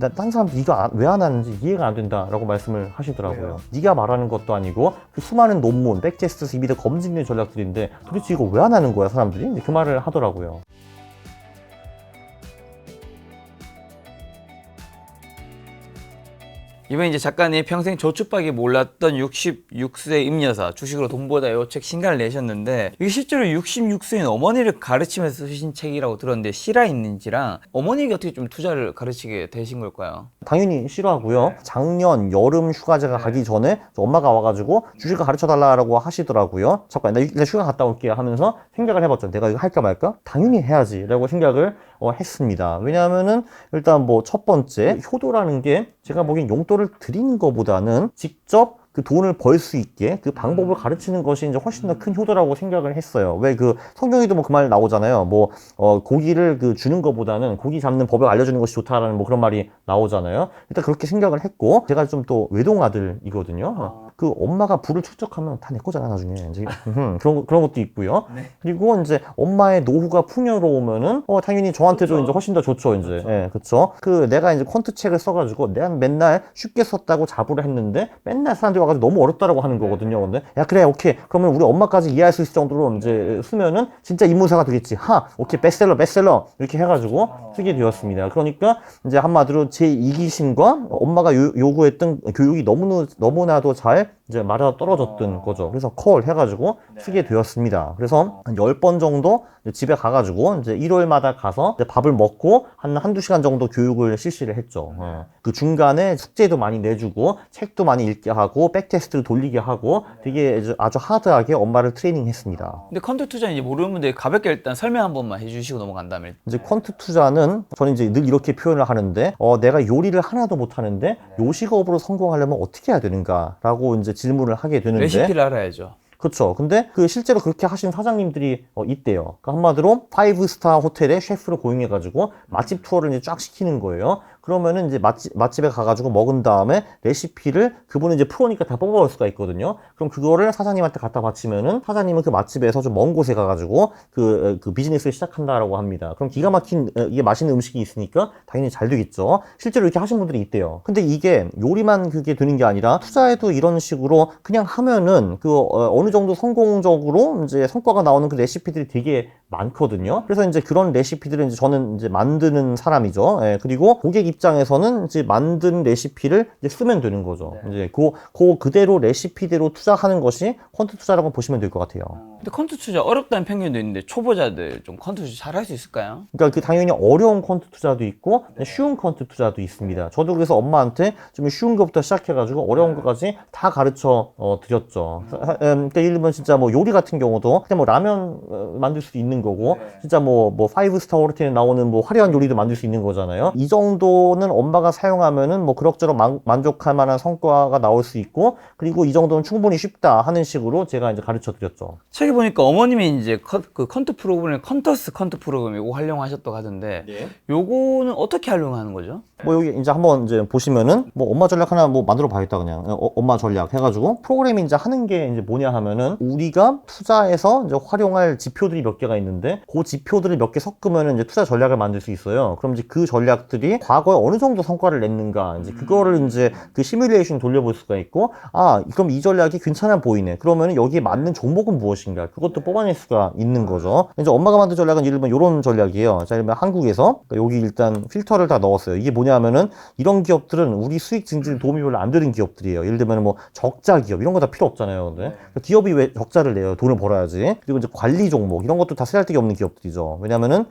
딴 사람들 이거 왜 안 하는지 이해가 안 된다라고 말씀을 하시더라고요. 네가 말하는 것도 아니고 그 수많은 논문, 백테스트 이미 다 검증된 전략들인데 도대체 이거 왜 안 하는 거야 사람들이? 그 말을 하더라고요. 이번에 이제 작가님 평생 저축밖에 몰랐던 66세 임여사 주식으로 돈 벌다 이 책 신간을 내셨는데 이게 실제로 66세인 어머니를 가르치면서 쓰신 책이라고 들었는데 실화 있는지랑 어머니에게 어떻게 좀 투자를 가르치게 되신 걸까요? 당연히 싫어하고요. 작년 여름 휴가제가 가기 전에 엄마가 와가지고 주식을 가르쳐달라고 하시더라고요. 잠깐 나 일단 휴가 갔다 올게 하면서 생각을 해봤죠. 내가 이거 할까 말까? 당연히 해야지 라고 생각을 했습니다. 왜냐하면은 일단 뭐 첫 번째 효도라는 게 제가 보기엔 용돈을 드리는 것보다는 직접 그 돈을 벌 수 있게 그 방법을 가르치는 것이 이제 훨씬 더 큰 효도라고 생각을 했어요. 왜 그 성경에도 뭐 그 말 나오잖아요. 뭐 고기를 그 주는 것보다는 고기 잡는 법을 알려주는 것이 좋다라는 뭐 그런 말이 나오잖아요. 일단 그렇게 생각을 했고 제가 좀 또 외동아들이거든요. 그 엄마가 부를 축적하면 다 내 거잖아 나중에 이제 그런 것도 있고요. 네. 그리고 이제 엄마의 노후가 풍요로우면은 당연히 저한테도 그렇죠. 이제 훨씬 더 좋죠 이제. 그렇죠. 예, 그렇죠. 그 내가 이제 퀀트 책을 써가지고 내가 맨날 쉽게 썼다고 자부를 했는데 맨날 사람들이 와가지고 너무 어렵다라고 하는 거거든요. 근데 야 그래 오케이 그러면 우리 엄마까지 이해할 수 있을 정도로 이제 쓰면은 진짜 입문사가 되겠지. 오케이 베스트셀러 이렇게 해가지고 쓰게 되었습니다. 그러니까 이제 한마디로 제 이기심과 엄마가 요구했던 교육이 너무나도 잘 이제 맞아 떨어졌던 거죠. 그래서 콜 해가지고 쓰게 되었습니다. 그래서 한 10번 정도 집에 가가지고 이제 일요일마다 가서 이제 밥을 먹고 한두 시간 정도 교육을 실시를 했죠. 그 중간에 숙제도 많이 내주고 책도 많이 읽게 하고 백테스트를 돌리게 하고 되게 아주 하드하게 엄마를 트레이닝 했습니다. 근데 퀀트 투자는 이제 모르는 분들 가볍게 일단 설명 한 번만 해주시고 넘어간다면 이제 퀀트 투자는 저는 이제 늘 이렇게 표현을 하는데 내가 요리를 하나도 못 하는데 요식업으로 성공하려면 어떻게 해야 되는가라고 이제 질문을 하게 되는데 레시피를 알아야죠. 그렇죠. 근데 그 실제로 그렇게 하신 사장님들이 있대요. 그러니까 한마디로 5스타 호텔에 셰프를 고용해가지고 맛집 투어를 이제 쫙 시키는 거예요. 그러면은 이제 맛집에 가가지고 먹은 다음에 레시피를 그분은 이제 프로니까 다 뽑아올 수가 있거든요. 그럼 그거를 사장님한테 갖다 바치면은 사장님은 그 맛집에서 좀 먼 곳에 가가지고 그 비즈니스를 시작한다라고 합니다. 그럼 기가 막힌 이게 맛있는 음식이 있으니까 당연히 잘 되겠죠. 실제로 이렇게 하신 분들이 있대요. 근데 이게 요리만 그게 되는 게 아니라 투자에도 이런 식으로 그냥 하면은 어느 정도 성공적으로 이제 성과가 나오는 그 레시피들이 되게 많거든요. 그래서 이제 그런 레시피들을 이제 저는 이제 만드는 사람이죠. 예, 그리고 고객 입장에서는 이제 만든 레시피를 이제 쓰면 되는 거죠. 이제 그대로 레시피대로 투자하는 것이 퀀트 투자라고 보시면 될 것 같아요. 근데 퀀트 투자 어렵다는 편견도 있는데 초보자들 좀 퀀트 투자 잘 할 수 있을까요? 그러니까 그 당연히 어려운 კვant 투자도 있고 쉬운 쿼트 투자도 있습니다. 저도 그래서 엄마한테 좀 쉬운 것부터 시작해가지고 어려운 것까지 다 가르쳐 드렸죠. 그러니까 예를 들면 진짜 뭐 요리 같은 경우도 그냥 뭐 라면 만들 수도 있는 거고 진짜 뭐 5스타 호텔에 나오는 뭐 화려한 요리도 만들 수 있는 거잖아요. 이 정도는 엄마가 사용하면은 뭐 그럭저럭 만족할 만한 성과가 나올 수 있고 그리고 이 정도는 충분히 쉽다 하는 식으로 제가 이제 가르쳐 드렸죠. 책에 보니까 어머님이 이제 그 퀀트 프로그램을 퀀터스 퀀트 프로그램 이거 활용하셨다고 하던데 요거는 어떻게 활용하는 거죠? 뭐 여기 이제 한번 이제 보시면은 뭐 엄마 전략 하나 뭐 만들어 봐야겠다 그냥 엄마 전략 해가지고 프로그램이 이제 하는 게 이제 뭐냐 하면은 우리가 투자에서 이제 활용할 지표들이 몇 개가 있는데 그 지표들을 몇 개 섞으면은 이제 투자 전략을 만들 수 있어요. 그럼 이제 그 전략들이 과거에 어느 정도 성과를 냈는가 이제 그거를 이제 그 시뮬레이션 돌려볼 수가 있고 그럼 이 전략이 괜찮아 보이네. 그러면은 여기에 맞는 종목은 무엇인가 그것도 뽑아낼 수가 있는 거죠. 이제 엄마가 만든 전략은 예를 들면 이런 전략이에요. 자, 예를 들면 한국에서 여기 일단 필터를 다 넣었어요. 이게 뭐냐 하면은 이런 기업들은 우리 수익 증진에 도움이 별로 안 되는 기업들이에요. 예를 들면 뭐 적자 기업 이런 거 다 필요 없잖아요. 근데 기업이 왜 적자를 내요? 돈을 벌어야지. 그리고 이제 관리 종목 이런 것도 다 쓰잘데기 없는 기업들이죠. 왜냐면은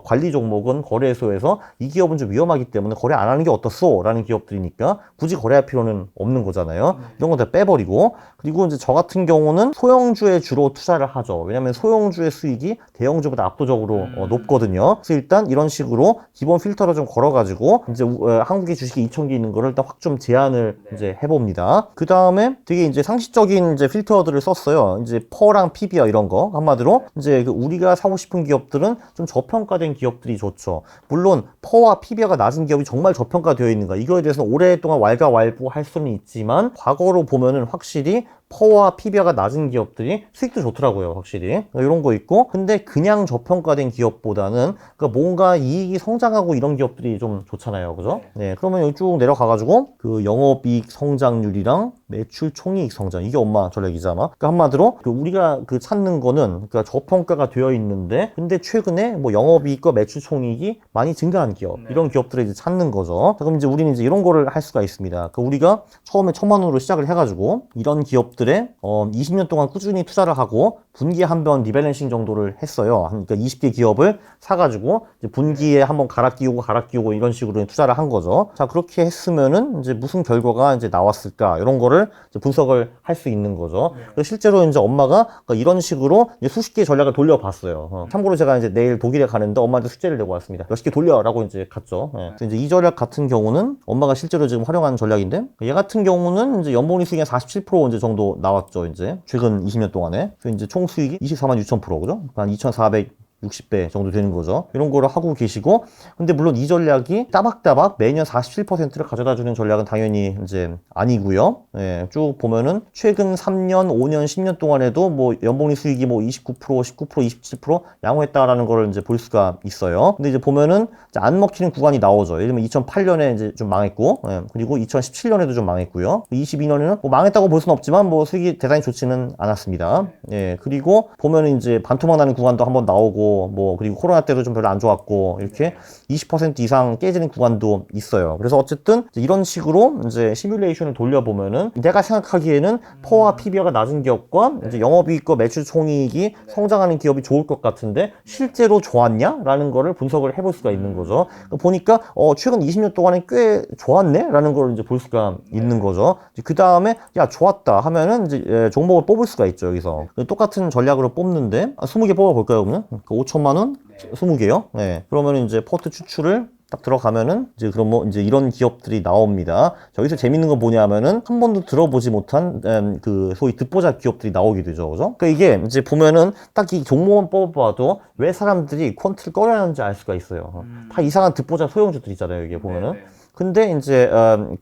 관리 종목은 거래소에서 이 기업은 좀 위험하기 때문에 거래 안 하는 게 어떻소? 라는 기업들이니까 굳이 거래할 필요는 없는 거잖아요. 이런 거 다 빼버리고 그리고 이제 저 같은 경우는 소형주에 주로 투자를 하죠. 왜냐면 소형주의 수익이 대형주보다 압도적으로 높거든요. 그래서 일단 이런 식으로 기본 필터를 좀 걸어가지고 이제 한국의 주식이 2,000개 있는 거를 일단 확 좀 제한을 이제 해봅니다. 그 다음에 되게 이제 상식적인 이제 필터들을 썼어요. 이제 퍼랑 PBR 이런 거 한마디로 이제 우리가 사고 싶은 기업들은 좀 저평가된 기업들이 좋죠. 물론 퍼와 PBR가 낮은 기업이 정말 저평가되어 있는가 이거에 대해서는 오랫동안 왈가왈부할 수는 있지만 과거로 보면은 확실히 퍼와 PBR가 낮은 기업들이 수익도 좋더라고요, 확실히. 이런 거 있고, 근데 그냥 저평가된 기업보다는 그러니까 뭔가 이익이 성장하고 이런 기업들이 좀 좋잖아요, 그죠? 네, 그러면 여기 쭉 내려가가지고 그 영업이익 성장률이랑 매출 총이익 성장, 이게 엄마 전략이잖아. 그러니까 한마디로 그 우리가 그 찾는 거는 그러니까 저평가가 되어 있는데, 근데 최근에 뭐 영업이익과 매출 총이익이 많이 증가한 기업, 이런 기업들을 이제 찾는 거죠. 자, 그럼 이제 우리는 이제 이런 거를 할 수가 있습니다. 그러니까 우리가 처음에 1,000만 원으로 시작을 해가지고 이런 기업들에 20년 동안 꾸준히 투자를 하고 분기에 한 번 리밸런싱 정도를 했어요. 그러니까 20개 기업을 사가지고 이제 분기에 한번 갈아 끼우고 이런 식으로 투자를 한 거죠. 자, 그렇게 했으면은 이제 무슨 결과가 이제 나왔을까, 이런 거를 이제 분석을 할 수 있는 거죠. 그래서 실제로 이제 엄마가 그러니까 이런 식으로 이제 수십 개의 전략을 돌려봤어요. 참고로 제가 이제 내일 독일에 가는데 엄마한테 숙제를 내고 왔습니다. 몇십 개 돌려라고 이제 갔죠. 그래서 이제 이 전략 같은 경우는 엄마가 실제로 지금 활용하는 전략인데, 얘 같은 경우는 이제 연봉이 수익이 한 47% 이제 정도 나왔죠. 이제 최근 20년 동안에. 그래서 이제 총 수익이 24만 6천%, 그죠? 한 2,460배 정도 되는 거죠. 이런 거를 하고 계시고, 근데 물론 이 전략이 따박따박 매년 47%를 가져다 주는 전략은 당연히 이제 아니고요. 예, 쭉 보면은 최근 3년, 5년, 10년 동안에도 뭐 연봉리 수익이 뭐 29%, 19%, 27% 양호했다라는 걸 이제 볼 수가 있어요. 근데 이제 보면은 이제 안 먹히는 구간이 나오죠. 예를 들면 2008년에 이제 좀 망했고, 예, 그리고 2017년에도 좀 망했고요. 22년에는 뭐 망했다고 볼 수는 없지만 뭐 수익이 대단히 좋지는 않았습니다. 예, 그리고 보면은 이제 반토막 나는 구간도 한번 나오고, 뭐 그리고 코로나 때도 좀 별로 안 좋았고, 이렇게 20% 이상 깨지는 구간도 있어요. 그래서 어쨌든 이런 식으로 이제 시뮬레이션을 돌려보면은 내가 생각하기에는 퍼와 PBR가 낮은 기업과 이제 영업이익과 매출 총이익이 성장하는 기업이 좋을 것 같은데 실제로 좋았냐? 라는 거를 분석을 해볼 수가 있는 거죠. 보니까 최근 20년 동안에 꽤 좋았네? 라는 걸 이제 볼 수가 있는 거죠. 그 다음에 야, 좋았다 하면은 이제 종목을 뽑을 수가 있죠, 여기서. 똑같은 전략으로 뽑는데 20개 뽑아볼까요, 그러면? 5천만 원? 20개요? 네. 그러면 이제 포트 추출을 딱 들어가면은 이제 그럼 뭐 이제 이런 기업들이 나옵니다. 여기서 재밌는 건 뭐냐면은 한 번도 들어보지 못한 그 소위 듣보잡 기업들이 나오게 되죠, 그죠? 그러니까 이게 이제 보면은 딱 이 종목만 뽑아봐도 왜 사람들이 퀀트를 꺼려하는지 알 수가 있어요. 다 이상한 듣보잡 소형주들 있잖아요, 이게 보면은. 근데 이제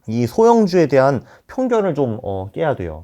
이 소형주에 대한 편견을 좀 깨야 돼요.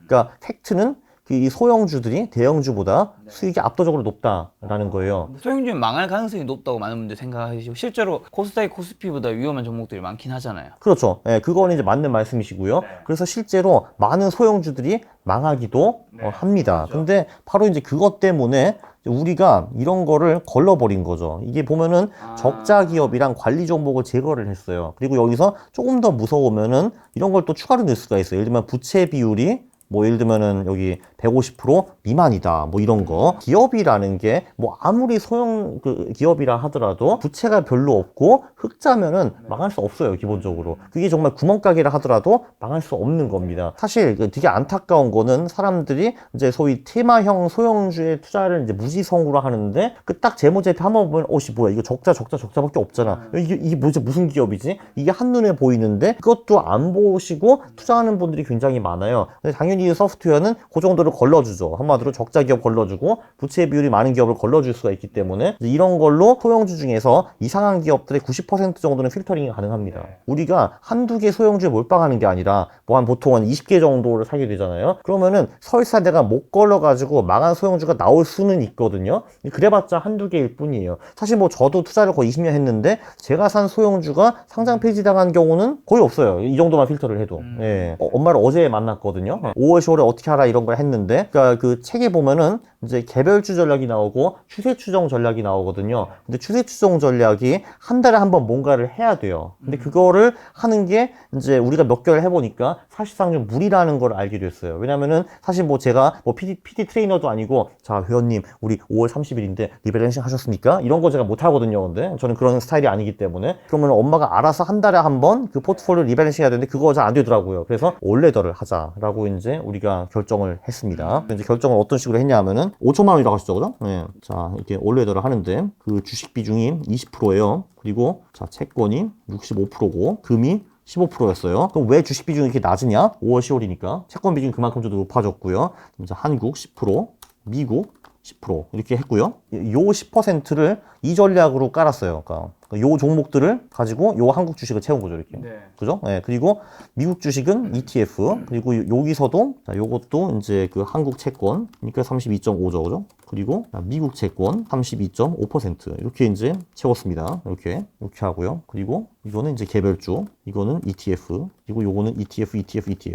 그러니까 팩트는 이 소형주들이 대형주보다 수익이 압도적으로 높다라는 거예요. 소형주는 망할 가능성이 높다고 많은 분들이 생각하시고 실제로 코스닥이 코스피보다 위험한 종목들이 많긴 하잖아요. 그렇죠. 예, 그거는 이제 맞는 말씀이시고요. 그래서 실제로 많은 소형주들이 망하기도 합니다. 근데 바로 이제 그것 때문에 우리가 이런 거를 걸러버린 거죠. 이게 보면은 적자 기업이랑 관리 종목을 제거를 했어요. 그리고 여기서 조금 더 무서우면은 이런 걸 또 추가로 넣을 수가 있어요. 예를 들면 부채 비율이 뭐 예를 들면은 여기 150% 미만이다, 뭐 이런 거. 기업이라는 게 뭐 아무리 소형 그 기업이라 하더라도 부채가 별로 없고 흑자면은 망할 수 없어요, 기본적으로. 그게 정말 구멍가게라 하더라도 망할 수 없는 겁니다. 사실 되게 안타까운 거는 사람들이 이제 소위 테마형 소형주의 투자를 이제 무지성으로 하는데 그 딱 재무제표 한번 보면 어씨 뭐야 이거 적자밖에 없잖아. 이게 뭐지, 무슨 기업이지? 이게 한눈에 보이는데 그것도 안 보시고 투자하는 분들이 굉장히 많아요. 근데 당연히 이 소프트웨어는 그 정도를 걸러주죠. 한마디로 적자 기업 걸러주고 부채 비율이 많은 기업을 걸러줄 수가 있기 때문에 이런 걸로 소형주 중에서 이상한 기업들의 90% 정도는 필터링이 가능합니다. 우리가 한두 개 소형주에 몰빵하는 게 아니라 뭐 한 보통 한 20개 정도를 사게 되잖아요. 그러면은 설사 내가 못 걸러가지고 망한 소형주가 나올 수는 있거든요. 그래봤자 한두 개일 뿐이에요. 사실 뭐 저도 투자를 거의 20년 했는데 제가 산 소형주가 상장 폐지당한 경우는 거의 없어요. 이 정도만 필터를 해도. 예. 엄마를 어제 만났거든요. 5월 10월에 어떻게 하라 이런 걸 했는데, 그러니까 그 책에 보면은 이제 개별주 전략이 나오고 추세 추정 전략이 나오거든요. 근데 추세 추정 전략이 한 달에 한 번 뭔가를 해야 돼요. 근데 그거를 하는 게 이제 우리가 몇 개월 해보니까 사실상 좀 무리라는 걸 알게 됐어요. 왜냐면은 사실 뭐 제가 뭐 PD 트레이너도 아니고 자 회원님 우리 5월 30일인데 리밸런싱 하셨습니까? 이런 거 제가 못 하거든요. 근데 저는 그런 스타일이 아니기 때문에. 그러면 엄마가 알아서 한 달에 한 번 그 포트폴리오 리밸런싱 해야 되는데 그거 잘 안 되더라고요. 그래서 올레더를 하자라고 이제 우리가 결정을 했습니다. 이제 결정을 어떤 식으로 했냐면은 5천만 원이라고 하셨죠, 그죠? 네. 자, 이렇게 올레더를 하는데 그 주식 비중이 20%예요. 그리고 자, 채권이 65%고 금이 15%였어요. 그럼 왜 주식 비중이 이렇게 낮으냐? 5월, 10월이니까. 채권 비중이 그만큼 좀 높아졌고요. 이제 한국 10%, 미국 10% 이렇게 했고요. 요 10%를 이 전략으로 깔았어요. 그러니까 요 종목들을 가지고 요 한국 주식을 채운 거죠, 이렇게. 네. 그죠? 네, 그리고 미국 주식은 ETF, 그리고 여기서도, 자, 요것도 이제 그 한국 채권, 그러니까 32.5죠, 그죠? 그리고 미국 채권 32.5% 이렇게 이제 채웠습니다. 이렇게 하고요. 그리고 이거는 이제 개별주, 이거는 ETF, 그리고 요거는 ETF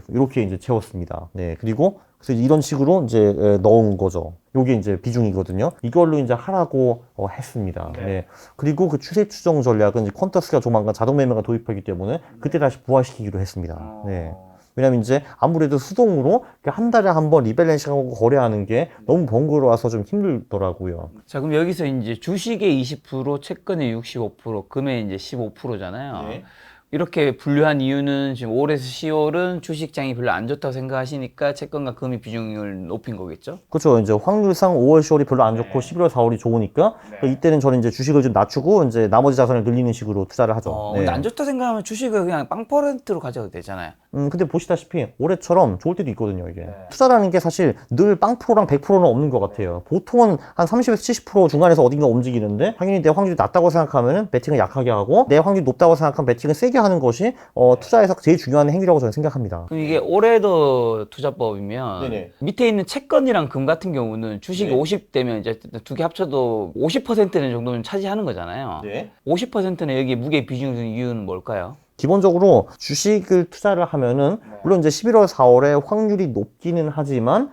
이렇게 이제 채웠습니다. 네, 그리고 그래서 이런 식으로 이제 넣은 거죠. 요게 이제 비중이거든요. 이걸로 이제 하라고 했습니다. 네. 그리고 그 추세 추정 전략은 이제 퀀터스가 조만간 자동 매매가 도입하기 때문에 그때 다시 부활시키기로 했습니다. 네. 왜냐면 이제 아무래도 수동으로 한 달에 한 번 리밸런싱하고 거래하는 게 너무 번거로워서 좀 힘들더라고요. 자, 그럼 여기서 이제 주식의 20%, 채권의 65%, 금의 이제 15%잖아요. 네. 이렇게 분류한 이유는 지금 5월에서 10월은 주식장이 별로 안 좋다고 생각하시니까 채권과 금의 비중을 높인 거겠죠? 그렇죠. 이제 확률상 5월, 10월이 별로 안 좋고 11월, 4월이 좋으니까 그러니까 이때는 저는 이제 주식을 좀 낮추고 이제 나머지 자산을 늘리는 식으로 투자를 하죠. 근데 안 좋다 생각하면 주식을 그냥 빵 퍼센트로 가져도 되잖아요. 근데 보시다시피 올해처럼 좋을 때도 있거든요, 이게. 투자라는 게 사실 늘 빵프로랑 100%는 없는 것 같아요. 보통은 한 30에서 70% 중간에서 어딘가 움직이는데 당연히 내 확률이 낮다고 생각하면 배팅을 약하게 하고 내 확률이 높다고 생각하면 배팅을 세게 하는 것이 투자에서 제일 중요한 행위라고 저는 생각합니다. 그럼 이게 올해도 투자법이면 네네. 밑에 있는 채권이랑 금 같은 경우는 주식이 네. 50대면 이제 두 개 합쳐도 50%는 정도는 차지하는 거잖아요. 네. 50%는 여기 무게 비중 둔 이유는 뭘까요? 기본적으로 주식을 투자를 하면은 물론 이제 11월, 4월에 확률이 높기는 하지만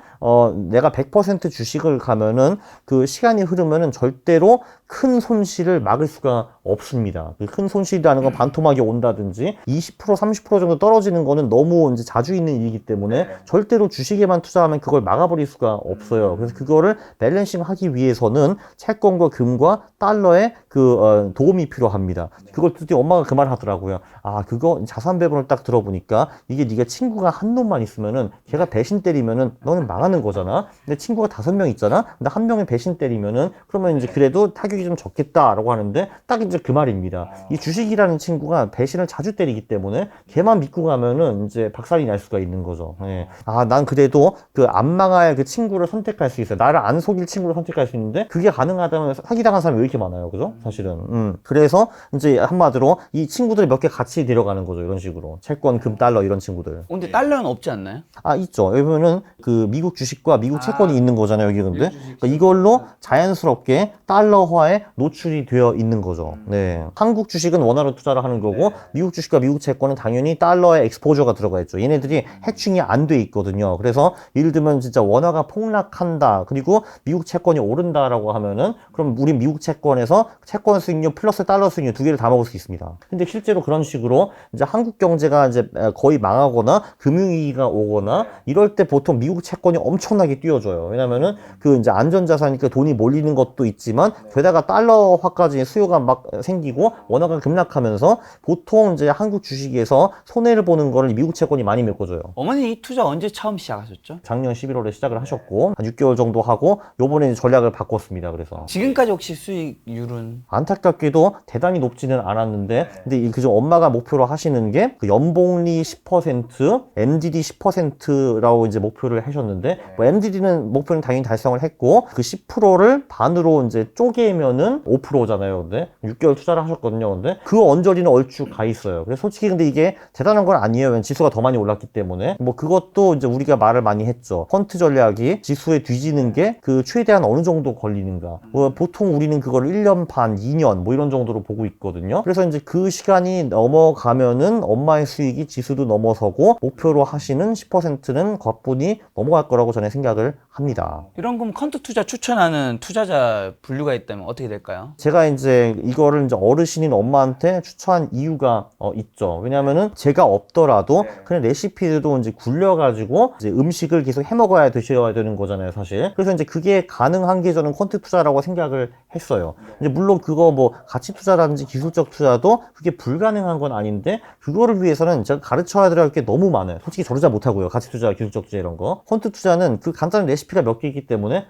내가 100% 주식을 가면은 그 시간이 흐르면은 절대로 큰 손실을 막을 수가 없습니다. 그 큰 손실이라는 건 반토막이 온다든지 20%, 30% 정도 떨어지는 거는 너무 이제 자주 있는 일이기 때문에 절대로 주식에만 투자하면 그걸 막아버릴 수가 없어요. 그래서 그거를 밸런싱 하기 위해서는 채권과 금과 달러의 그 도움이 필요합니다. 그걸 드디어 엄마가 그 말 하더라고요. 아, 그거 자산 배분을 딱 들어보니까 이게 네가 친구가 한 놈만 있으면은 걔가 배신 때리면은 너는 망하는 거잖아. 근데 친구가 5명 있잖아. 근데 한 명이 배신 때리면은 그러면 이제 그래도 타격이 좀 적겠다라고 하는데 딱 이제 그 말입니다. 이 주식이라는 친구가 배신을 자주 때리기 때문에 걔만 믿고 가면은 이제 박살이 날 수가 있는 거죠. 예. 아, 난 그래도 그 안 망할 그 친구를 선택할 수 있어요. 나를 안 속일 친구를 선택할 수 있는데 그게 가능하다면 사기당한 사람이 왜 이렇게 많아요, 그죠? 사실은. 그래서 이제 한마디로 이 친구들이 몇 개 같이 데려가는 거죠. 이런 식으로 채권, 금, 달러 이런 친구들. 근데 달러는 없지 않나요? 아, 있죠. 여기 보면은 그 미국 주식과 미국 채권이 있는 거잖아요, 여기 근데. 그러니까 이걸로 자연스럽게 달러화에 노출이 되어 있는 거죠. 네. 한국 주식은 원화로 투자를 하는 거고 미국 주식과 미국 채권은 당연히 달러에 엑스포저가 들어가 있죠. 얘네들이 해칭이 안 돼 있거든요. 그래서 예를 들면 진짜 원화가 폭락한다. 그리고 미국 채권이 오른다라고 하면은 그럼 우리 미국 채권에서 채권 수익률 플러스 달러 수익률 두 개를 다 먹을 수 있습니다. 근데 실제로 그런 식으로 이제 한국 경제가 이제 거의 망하거나 금융위기가 오거나 이럴 때 보통 미국 채권이 엄청나게 뛰어줘요. 왜냐면은 그 이제 안전자산이니까 돈이 몰리는 것도 있지만 게다가 달러화까지 수요가 막 생기고 원화가 급락하면서 보통 이제 한국 주식에서 손해를 보는 거를 미국 채권이 많이 메꿔줘요. 어머니 이 투자 언제 처음 시작하셨죠? 작년 11월에 시작을 하셨고 한 6개월 정도 하고 요번에 전략을 바꿨습니다. 그래서 지금까지 혹시 수익률은? 안타깝게도 대단히 높지는 않았는데 근데 그중 엄마가 목표로 하시는 게 그 연봉리 10%, MDD 10%라고 이제 목표를 하셨는데 뭐 MDD는 목표는 당연히 달성을 했고 그 10%를 반으로 이제 쪼개면은 5%잖아요. 근데 6개월 투자를 하셨거든요. 근데 그 언저리는 얼추 가 있어요. 그래서 솔직히 근데 이게 대단한 건 아니에요. 왜냐면 지수가 더 많이 올랐기 때문에 뭐 그것도 이제 우리가 말을 많이 했죠. 펀트 전략이 지수에 뒤지는 게 그 최대한 어느 정도 걸리는가. 뭐 보통 우리는 그걸 1년 반, 2년 뭐 이런 정도로 보고 있거든요. 그래서 이제 그 시간이 넘어가면은 엄마의 수익이 지수도 넘어서고 목표로 하시는 10%는 거뿐히 넘어갈 거라고 저는 생각을 합니다. 이런 그럼 펀드 투자 추천하는 투자자 분류가 있다면 어떻게 될까요? 제가 이제 이거를 이제 어르신인 엄마한테 추천한 이유가 있죠. 왜냐면은 제가 없더라도 그냥 레시피도 이제 굴려가지고 이제 음식을 계속 해 먹어야 드셔야 되는 거잖아요, 사실. 그래서 이제 그게 가능한 게 저는 퀀트 투자라고 생각을 했어요. 이제 물론 그거 뭐 가치 투자라든지 기술적 투자도 그게 불가능한 건 아닌데 그거를 위해서는 제가 가르쳐야 될 게 너무 많아요. 솔직히 저도 잘 못하고요. 가치 투자, 기술적 투자 이런 거. 퀀트 투자는 그 간단한 레시피가 몇 개 있기 때문에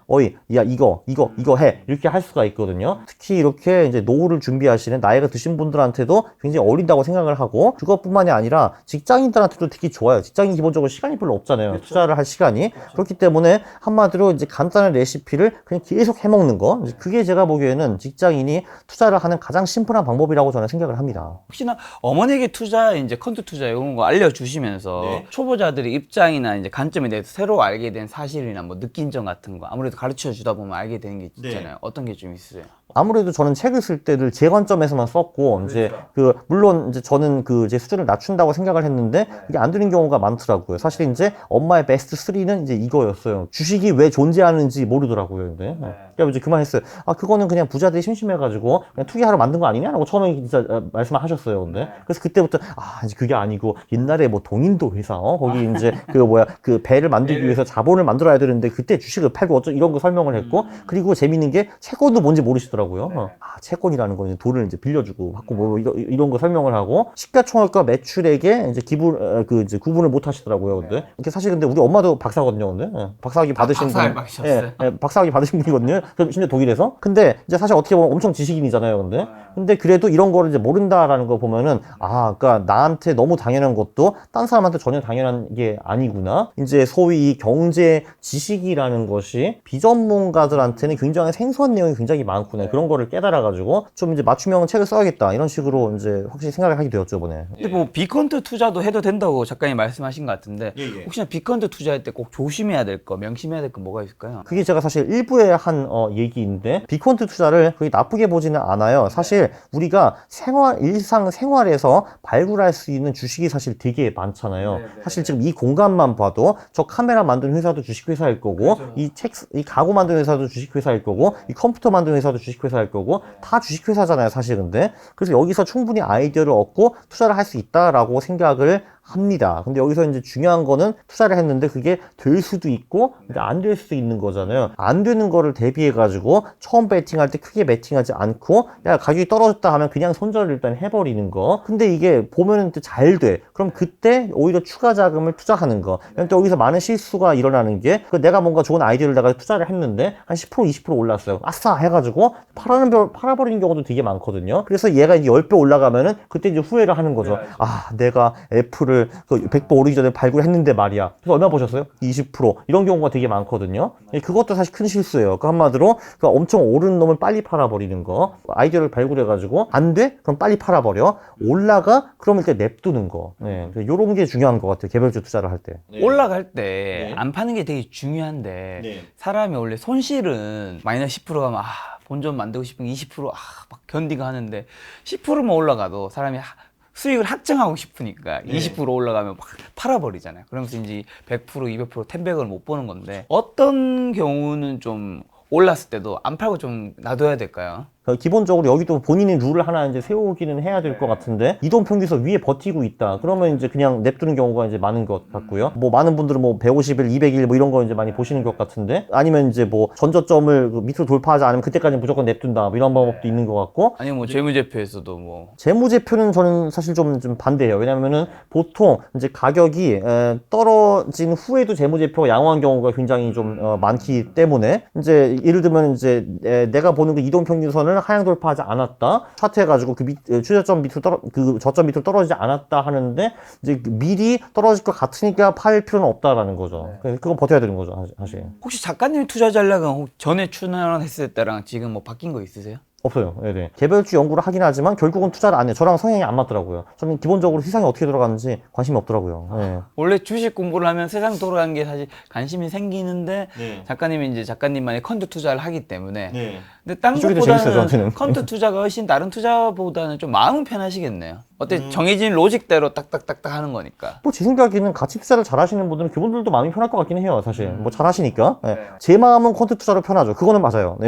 야 이거 해 이렇게 할 수가 있거든요. 있거든요. 특히 이렇게 이제 노후를 준비하시는 나이가 드신 분들한테도 굉장히 어린다고 생각을 하고, 그것뿐만이 아니라 직장인들한테도 특히 좋아요. 직장인 기본적으로 시간이 별로 없잖아요. 그렇죠. 투자를 할 시간이. 그렇기 때문에 한마디로 이제 간단한 레시피를 그냥 계속 해먹는 거. 그게 제가 보기에는 직장인이 투자를 하는 가장 심플한 방법이라고 저는 생각을 합니다. 혹시나 어머니에게 투자, 이제 펀드 투자 이런 거 알려주시면서 네. 초보자들의 입장이나 이제 관점에 대해서 새로 알게 된 사실이나 뭐 느낀 점 같은 거 아무래도 가르쳐 주다 보면 알게 되는 게 있잖아요. 어떤 게 좀 있으세요? 아무래도 저는 책을 쓸 때를 제 관점에서만 썼고, 이제 물론 이제 저는 제 수준을 낮춘다고 생각을 했는데, 그게 안 되는 경우가 많더라고요. 사실 이제 엄마의 베스트 3는 이제 이거였어요. 주식이 왜 존재하는지 모르더라고요. 근데. 그래서 이제 그만했어요. 아, 그거는 그냥 부자들이 심심해가지고 그냥 투기하러 만든 거 아니냐? 라고 처음에 진짜 말씀을 하셨어요. 근데. 그래서 그때부터, 이제 그게 아니고, 옛날에 뭐 동인도 회사, 거기 이제 그 배를 만들기 위해서 자본을 만들어야 되는데, 그때 주식을 팔고 이런 거 설명을 했고, 그리고 재밌는 게 채권도 뭔지 모르시더라고요. 채권이라는 거는 돈을 이제 빌려주고 받고 뭐 이런 거 설명을 하고, 시가총액과 매출액에 이제 이제 구분을 못 하시더라고요. 근데 이게 사실 근데 우리 엄마도 박사거든요. 근데 박사학위 받으신 박사학위 받으셨어요? 박사학위 받으신 분이거든요. 심지어 독일에서. 근데 이제 사실 어떻게 보면 엄청 지식인이잖아요. 근데 그래도 이런 거를 이제 모른다라는 거 보면은, 그러니까 나한테 너무 당연한 것도 딴 사람한테 전혀 당연한 게 아니구나. 이제 소위 경제 지식이라는 것이 비전문가들한테는 굉장히 생소한 내용이 굉장히 많구나. 그런 거를 깨달아가지고 좀 이제 맞춤형 책을 써야겠다. 이런 식으로 이제 확실히 생각을 하게 되었죠, 이번에. 근데 뭐 비컨트 투자도 해도 된다고 작가님 말씀하신 것 같은데 혹시나 비컨트 투자할 때 꼭 조심해야 될 거, 명심해야 될 거 뭐가 있을까요? 그게 제가 사실 일부에 한 얘기인데, 비컨트 투자를 그렇게 나쁘게 보지는 않아요. 사실 우리가 일상생활에서 발굴할 수 있는 주식이 사실 되게 많잖아요. 사실 지금 이 공간만 봐도 저 카메라 만든 회사도 주식회사일 거고, 이 가구 만든 회사도 주식회사일 거고, 이 컴퓨터 만든 회사도 주식회사일 거고, 다 주식회사잖아요, 사실. 근데 그래서 여기서 충분히 아이디어를 얻고 투자를 할 수 있다라고 생각을 합니다. 근데 여기서 이제 중요한 거는 투자를 했는데 그게 될 수도 있고 안 될 수도 있는 거잖아요. 안 되는 거를 대비해 가지고 처음 배팅할 때 크게 배팅하지 않고, 야, 가격이 떨어졌다 하면 그냥 손절을 일단 해버리는 거. 근데 이게 보면은 잘 돼. 그럼 그때 오히려 추가 자금을 투자하는 거. 또 여기서 많은 실수가 일어나는 게, 내가 뭔가 좋은 아이디어를 내가 투자를 했는데 한 10% 20% 올랐어요. 아싸 해가지고 팔아버리는 경우도 되게 많거든요. 그래서 얘가 이제 10배 올라가면은 그때 이제 후회를 하는 거죠. 내가 애플을 100배 오르기 전에 발굴했는데 말이야. 그래서 얼마 보셨어요? 20%. 이런 경우가 되게 많거든요. 그것도 사실 큰 실수예요. 그 한마디로 엄청 오른 놈을 빨리 팔아버리는 거. 아이디어를 발굴해가지고 안 돼? 그럼 빨리 팔아버려. 올라가? 그럼 일단 냅두는 거. 요런 게 중요한 것 같아요. 개별주 투자를 할 때. 올라갈 때 안 파는 게 되게 중요한데 사람이 원래 손실은 마이너스 10% 가면 본전 만들고 싶은 게 20% 막 견디가 하는데 10%만 올라가도 사람이 수익을 확정하고 싶으니까 20% 올라가면 막 팔아버리잖아요. 그러면서 이제 100%, 200%, 10백을 못 보는 건데, 어떤 경우는 좀 올랐을 때도 안 팔고 좀 놔둬야 될까요? 기본적으로 여기도 본인이 룰을 하나 이제 세우기는 해야 될 것 같은데, 이동평균선 위에 버티고 있다. 그러면 이제 그냥 냅두는 경우가 이제 많은 것 같고요. 뭐 많은 분들은 뭐 150일, 200일 뭐 이런 거 이제 많이 보시는 것 같은데, 아니면 이제 뭐 전저점을 밑으로 돌파하지 않으면 그때까지 무조건 냅둔다. 뭐 이런 방법도 있는 것 같고. 아니면 뭐 재무제표에서도 뭐 재무제표는 저는 사실 좀 반대예요. 왜냐면은 보통 이제 가격이 떨어진 후에도 재무제표가 양호한 경우가 굉장히 좀 많기 때문에, 이제 예를 들면 이제 내가 보는 그 이동평균선을 하향 돌파하지 않았다, 차트해가지고 추저점 밑으로 저점 밑으로 떨어지지 않았다 하는데, 이제 미리 떨어질 것 같으니까 팔 필요는 없다라는 거죠. 그건 버텨야 되는 거죠, 사실. 혹시 작가님 투자 전략은 전에 출연했을 때랑 지금 뭐 바뀐 거 있으세요? 없어요. 네네. 개별주 연구를 하긴 하지만 결국은 투자를 안 해요. 저랑 성향이 안 맞더라고요. 저는 기본적으로 시장이 어떻게 돌아가는지 관심이 없더라고요. 네. 원래 주식 공부를 하면 세상 돌아가는 게 사실 관심이 생기는데 작가님이 이제 작가님만의 펀드 투자를 하기 때문에 근데 딴 이쪽이 더 재밌어요, 것보다는 저한테는. 펀드 투자가 훨씬 다른 투자보다는 좀 마음은 편하시겠네요. 어때 정해진 로직대로 딱딱딱딱 하는 거니까. 뭐 제 생각에는 가치 투자를 잘 하시는 분들은 그분들도 마음이 편할 것 같긴 해요, 사실. 뭐 잘 하시니까. 제 마음은 콘트 투자로 편하죠. 그거는 맞아요.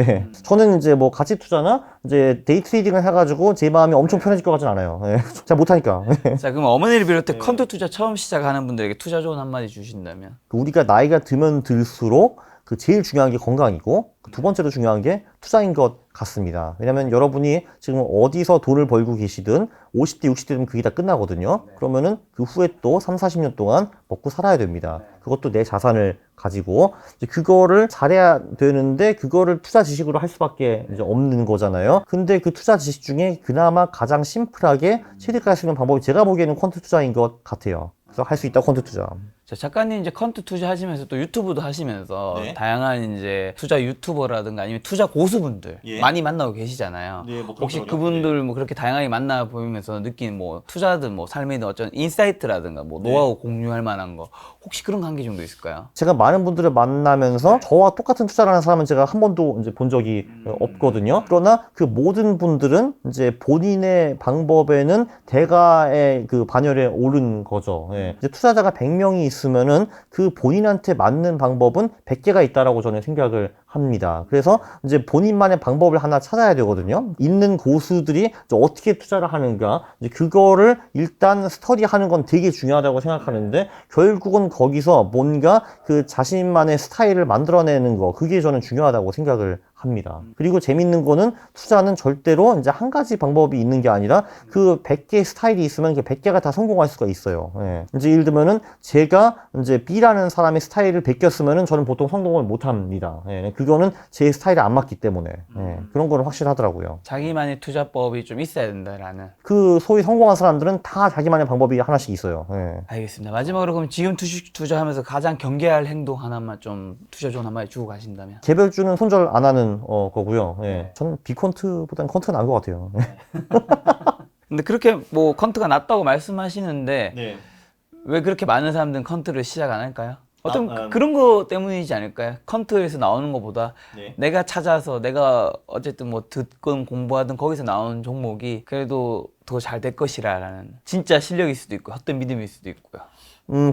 저는 이제 뭐 가치 투자나 이제 데이 트레이딩을 해가지고 제 마음이 엄청 편해질 것 같진 않아요. 잘 못하니까. 자, 그럼 어머니를 비롯해 펀드 투자 처음 시작하는 분들에게 투자 좋은 한마디 주신다면? 우리가 나이가 들면 들수록 그 제일 중요한 게 건강이고 두 번째로 중요한 게 투자인 것 같습니다. 왜냐면 여러분이 지금 어디서 돈을 벌고 계시든 50대, 60대 되면 그게 다 끝나거든요. 그러면은 그 후에 또 3, 40년 동안 먹고 살아야 됩니다. 그것도 내 자산을 가지고 이제 그거를 잘해야 되는데 그거를 투자 지식으로 할 수밖에 이제 없는 거잖아요. 근데 그 투자 지식 중에 그나마 가장 심플하게 취득할 수 있는 방법이 제가 보기에는 퀀트 투자인 것 같아요. 그래서 할 수 있다 퀀트 투자. 자, 작가님 이제 퀀트 투자 하시면서 또 유튜브도 하시면서 네. 다양한 이제 투자 유튜버라든가 아니면 투자 고수분들 예. 많이 만나고 계시잖아요. 네, 뭐 혹시 그렇더라고요. 그분들 뭐 그렇게 다양하게 만나 보면서 느낀 뭐 투자든 뭐 삶이든 어쩐 인사이트라든가 뭐 노하우 공유할 만한 거 혹시 그런 관계 정도 있을까요? 제가 많은 분들을 만나면서 저와 똑같은 투자를 하는 사람은 제가 한 번도 이제 본 적이 없거든요. 그러나 그 모든 분들은 이제 본인의 방법에는 대가의 그 반열에 오른 거죠. 예. 이제 투자자가 100명이 있으면은 그 본인한테 맞는 방법은 100개가 있다라고 저는 생각을 합니다. 그래서 이제 본인만의 방법을 하나 찾아야 되거든요. 있는 고수들이 이제 어떻게 투자를 하는가, 이제 그거를 일단 스터디하는 건 되게 중요하다고 생각하는데 결국은 거기서 뭔가 그 자신만의 스타일을 만들어내는 거, 그게 저는 중요하다고 생각을 합니다. 그리고 재밌는 거는 투자는 절대로 이제 한 가지 방법이 있는 게 아니라 그 100개 스타일이 있으면 그 100개가 다 성공할 수가 있어요. 예. 이제 예를 들면은 제가 이제 B라는 사람의 스타일을 베꼈으면은 저는 보통 성공을 못 합니다. 예. 그거는 제 스타일에 안 맞기 때문에. 예. 그런 거는 확실하더라고요. 자기만의 투자법이 좀 있어야 된다라는. 그 소위 성공한 사람들은 다 자기만의 방법이 하나씩 있어요. 예. 알겠습니다. 마지막으로 그럼 지금 주식 투자하면서 가장 경계할 행동 하나만 좀 투자 조언 한마디 주고 가신다면. 개별주는 손절 안 하는 거고요. 예. 저는 비콘트보다는 콘트가 나은 것 같아요. 근데 그렇게 뭐 퀀트가 낮다고 말씀하시는데 네. 왜 그렇게 많은 사람들은 퀀트를 시작 안 할까요? 어떤 아, 그런 거 때문이지 않을까요? 퀀트에서 나오는 것보다 네. 내가 찾아서 내가 어쨌든 뭐 듣건 공부하든 거기서 나오는 종목이 그래도 더 잘 될 것이라는 진짜 실력일 수도 있고 헛된 믿음일 수도 있고요.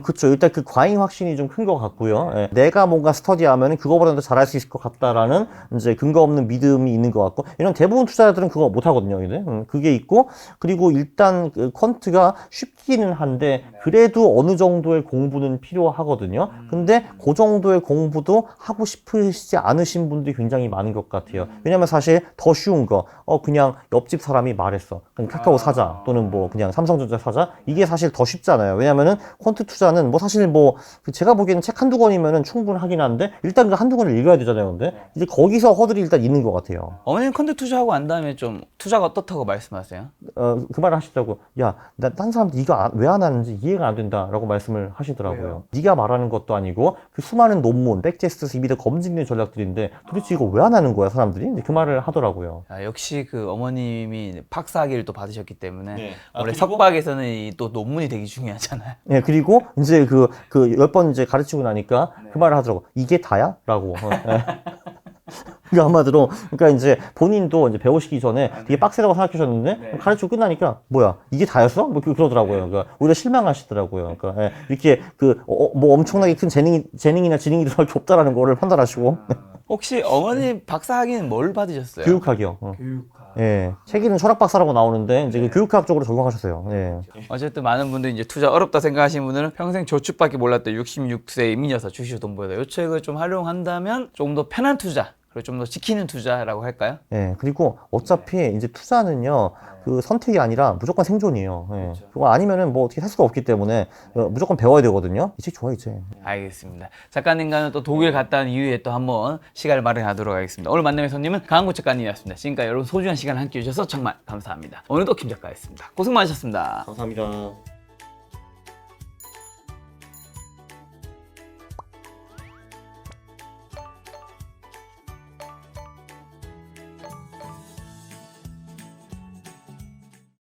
그쵸. 일단 그 과잉 확신이 좀 큰 것 같고요. 예. 내가 뭔가 스터디하면 그거보다는 더 잘할 수 있을 것 같다라는 이제 근거 없는 믿음이 있는 것 같고, 이런 대부분 투자자들은 그거 못 하거든요. 이제. 그게 있고, 그리고 일단 그 퀀트가 쉽기는 한데, 그래도 어느 정도의 공부는 필요하거든요. 근데 그 정도의 공부도 하고 싶으시지 않으신 분들이 굉장히 많은 것 같아요. 왜냐면 사실 더 쉬운 거, 그냥 옆집 사람이 말했어. 그냥 카카오 사자, 또는 뭐 그냥 삼성전자 사자. 이게 사실 더 쉽잖아요. 왜냐면은 퀀트 투자는 뭐 사실 뭐 제가 보기에는 책 한두 권이면은 충분하긴 한데 일단 그 한두 권을 읽어야 되잖아요. 근데 이제 거기서 허들이 일단 있는 것 같아요. 어머님 컨트 투자하고 난 다음에 좀 투자가 어떻다고 말씀하세요? 그 말을 하시더라고. 야, 딴 사람들 이거 왜 안 하는지 이해가 안 된다라고 말씀을 하시더라고요. 왜요? 네가 말하는 것도 아니고 그 수많은 논문, 백테스트, 이미 다 검증된 전략들인데 도대체 이거 왜 안 하는 거야 사람들이? 이제 그 말을 하더라고요. 아, 역시 그 어머님이 박사학위를 또 받으셨기 때문에 네. 원래 그리고- 석박에서는 이 또 논문이 되게 중요하잖아요. 예, 그리고 이제 그 10번 이제 가르치고 나니까 그 말을 하더라고. 이게 다야? 라고. 예. 그 한마디로, 그러니까 이제 본인도 이제 배우시기 전에 되게 빡세다고 생각하셨는데 가르치고 끝나니까 뭐야 이게 다였어? 뭐 그러더라고요. 그러니까 오히려 실망하시더라고요. 그러니까 예, 이렇게 뭐 엄청나게 큰 재능이나 지능이 들어갈 게 없다라는 거를 판단하시고 혹시 어머님 박사학위는 뭘 받으셨어요? 교육학이요. 교육학. 예, 책에는 철학 박사라고 나오는데 이제 그 교육학 쪽으로 전공하셨어요. 예. 어쨌든 많은 분들이 이제 투자 어렵다 생각하시는 분들은 평생 저축밖에 몰랐던 66세 임여사 주식 돈 벌다 이 책을 좀 활용한다면 조금 더 편한 투자 그리고 좀 더 지키는 투자라고 할까요? 예, 그리고 어차피 이제 투자는요, 그 선택이 아니라 무조건 생존이에요. 예. 그거 아니면은 뭐 어떻게 할 수가 없기 때문에 무조건 배워야 되거든요. 이 책 좋아, 이 책. 알겠습니다. 작가님과는 또 독일 갔다 온 이후에 또 한번 시간을 마련하도록 하겠습니다. 오늘 만남의 손님은 강한구 작가님이었습니다. 지금까지 여러분 소중한 시간 함께 해주셔서 정말 감사합니다. 오늘도 김 작가였습니다. 고생 많으셨습니다. 감사합니다.